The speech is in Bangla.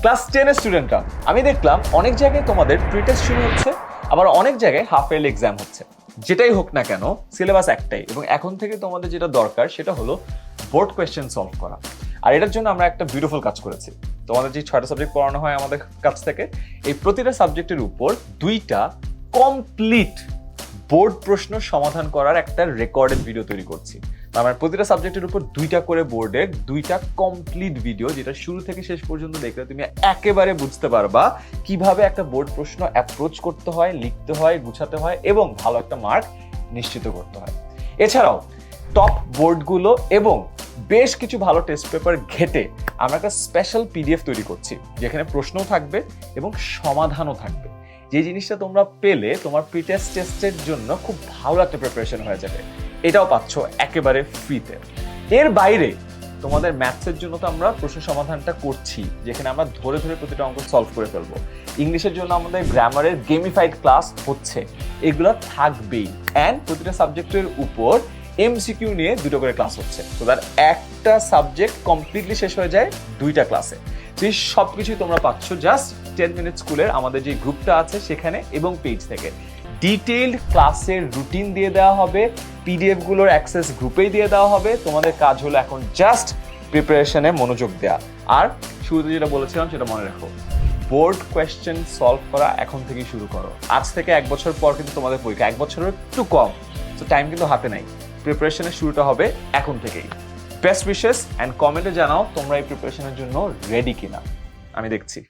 ক্লাস 10 এর স্টুডেন্টরা, আমি দেখলাম অনেক জায়গায় তোমাদের প্রি টেস্ট শুরু হচ্ছে, আবার অনেক জায়গায় হাফ ইয়ারলি এক্সাম হচ্ছে। যেটাই হোক না কেন সিলেবাস একটাই, এবং এখন থেকে তোমাদের যেটা দরকার সেটা হলো বোর্ড কোয়েশ্চেন সলভ করা। আর এটার জন্য আমরা একটা বিউটিফুল কাজ করেছি। তোমাদের যে 6টা সাবজেক্ট পড়ানো হয় আমাদের কাছ থেকে, এই প্রতিটা সাবজেক্টের উপর 2টা কমপ্লিট বোর্ড প্রশ্ন সমাধান করার একটা রেকর্ডেড ভিডিও তৈরি করছি। আমার প্রতিটা সাবজেক্টের উপর 2টা করে বোর্ডের 2টা কমপ্লিট ভিডিও, যেটা শুরু থেকে শেষ পর্যন্ত দেখলে তুমি একেবারে বুঝতে পারবা কিভাবে একটা বোর্ড প্রশ্ন অ্যাপ্রোচ করতে হয়, লিখতে হয়, গুছাতে হয় এবং ভালো একটা মার্ক নিশ্চিত করতে হয়। এছাড়াও টপ বোর্ডগুলো এবং বেশ কিছু ভালো টেস্ট পেপার ঘেটে আমরা একটা স্পেশাল পিডিএফ তৈরি করছি, যেখানে প্রশ্নও থাকবে এবং সমাধানও থাকবে। যে জিনিসটা তোমরা পেলে তোমার প্রি টেস্ট টেস্টের জন্য খুব ভালো একটা প্রিপারেশন হয়ে যাবে। এটাও পাচ্ছ একেবারে ফ্রিতে। এর বাইরে তোমাদের ম্যাথসের জন্য তো আমরা প্রশ্ন সমাধানটা করছি, যেখানে আমরা ধরে ধরে প্রতিটা অঙ্ক সলভ করে ফেলবো। ইংলিশের জন্য আমাদের গ্রামারের গেমিফাইড ক্লাস হচ্ছে, এগুলো থাকবেই। অ্যান্ড প্রতিটা সাবজেক্টের উপর এমসিকিউ নিয়ে 2টো করে ক্লাস হচ্ছে, তো তার একটা সাবজেক্ট কমপ্লিটলি শেষ হয়ে যায় 2টা ক্লাসে। তো এই সব কিছুই তোমরা পাচ্ছ জাস্ট 10 মিনিট স্কুলের আমাদের যে গ্রুপটা আছে সেখানে এবং পেজ থেকে। ডিটেইলড ক্লাসের রুটিন দিয়ে দেওয়া হবে, পিডিএফ গুলোর অ্যাক্সেস গ্রুপেই দিয়ে দেওয়া হবে। তোমাদের কাজ হলো এখন জাস্ট প্রিপারেশনে মনোযোগ দেওয়া। আর শুরুতে যেটা বলেছিলাম সেটা মনে রাখো, বোর্ড কোয়েশ্চেন সলভ করা এখন থেকেই শুরু করো। আজ থেকে 1 বছর পর কিন্তু তোমাদের পরীক্ষা, 1 বছরের একটু কম, তো টাইম কিন্তু হাতে নাই। প্রিপারেশনের শুরুটা হবে এখন থেকেই। বেস্ট উইশেস অ্যান্ড কমেন্টে জানাও তোমরা এই প্রিপারেশনের জন্য রেডি কিনা, আমি দেখছি।